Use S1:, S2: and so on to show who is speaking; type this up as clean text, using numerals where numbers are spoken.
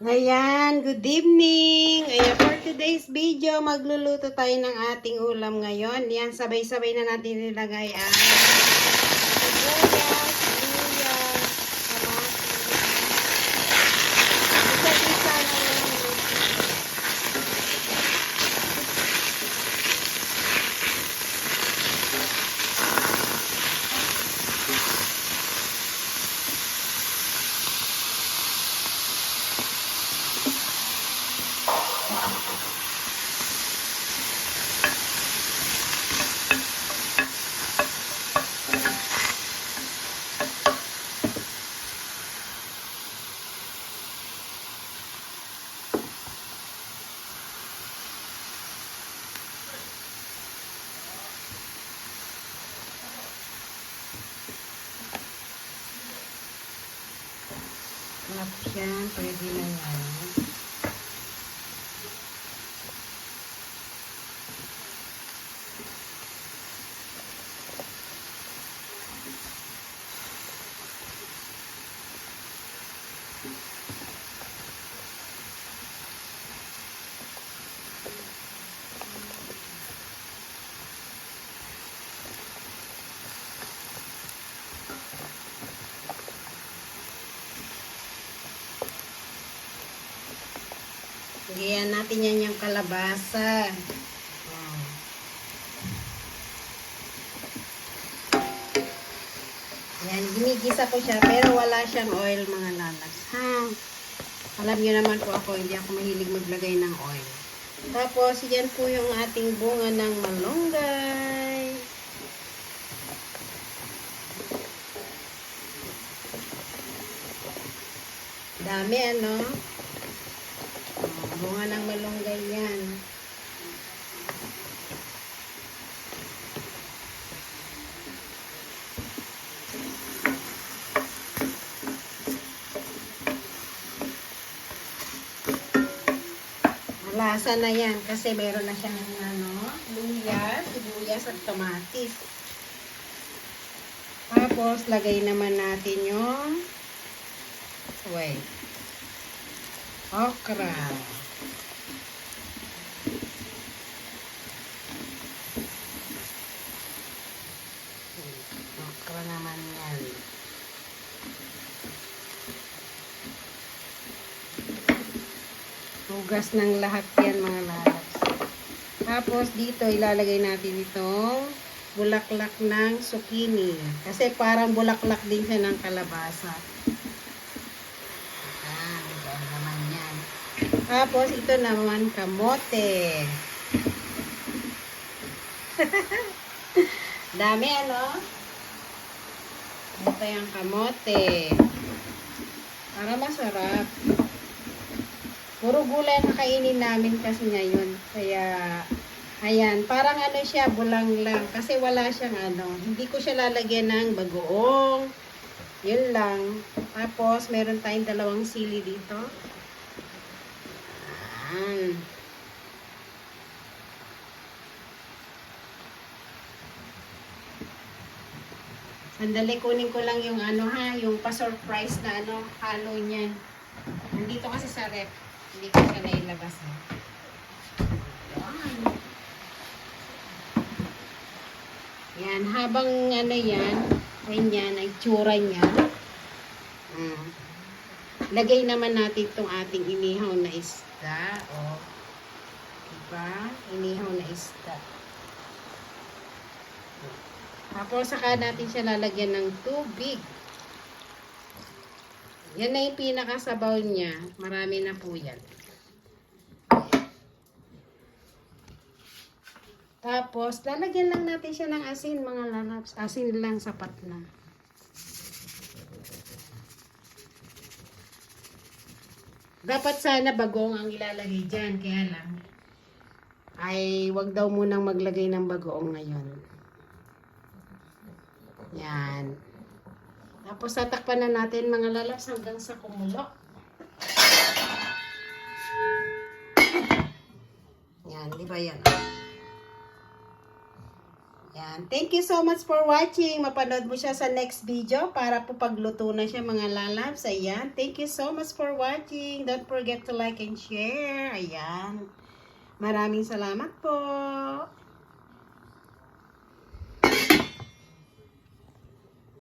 S1: Ayan, good evening! Ayan, for today's video, magluluto tayo ng ating ulam ngayon. Yan, sabay-sabay na natin nilagay ang sibuyas, luya, kamatis. Isa-isa na lang. Tapos yan, pwede na yan. Lagyan natin yan yung kalabasa. Yan, ginigisa ko siya pero wala siyang oil mga lalas. Ha? Alam niyo naman po ako, hindi ako mahilig maglagay ng oil. Tapos, yan po yung ating bunga ng malunggay. Dami ano? Bunga ng malunggay yan. Malasa na yan kasi meron na siyang luya, sibuyas at kamatis. Tapos, lagay naman natin yung okra. Okra naman yan. Hugas ng lahat yan mga lalas. Tapos dito ilalagay natin itong bulaklak ng zucchini. Kasi parang bulaklak din siya ng kalabasa. Ito naman yan. Tapos ito naman kamote. Dami ano? Ito yung kamote. Para masarap. Puro gulay ang kainin namin kasi ngayon. Kaya, ayan, parang ano siya, bulang lang. Kasi wala siyang hindi ko siya lalagyan ng bagoong. Yun lang. Tapos, meron tayong dalawang sili dito. Ayan. Sandali, kunin ko lang yung yung pa-surprise na halo niyan. Nandito kasi sa rep. Hindi ko siya nailabas. Yan, habang yan, ay tsura niya. Lagay naman natin itong ating inihaw na isda. Diba? Inihaw na isda. Tapos, saka natin siya lalagyan ng tubig. Yan na yung pinakasabaw niya. Marami na po yan. Tapos, lalagyan lang natin siya ng asin, mga lalaps. Asin lang, sapat na. Dapat sana bagoong ang ilalagay dyan. Kaya lang, ay wag daw munang maglagay ng bagoong ngayon. Yan. Tapos tatakpan na natin mga lalas hanggang sa kumulo. Yan, di ba yan? Yan. Ayan. Thank you so much for watching. Mapanood mo siya sa next video para po pagluto na siya mga lalabs. Ayan. Thank you so much for watching. Don't forget to like and share. Ayan. Maraming salamat po.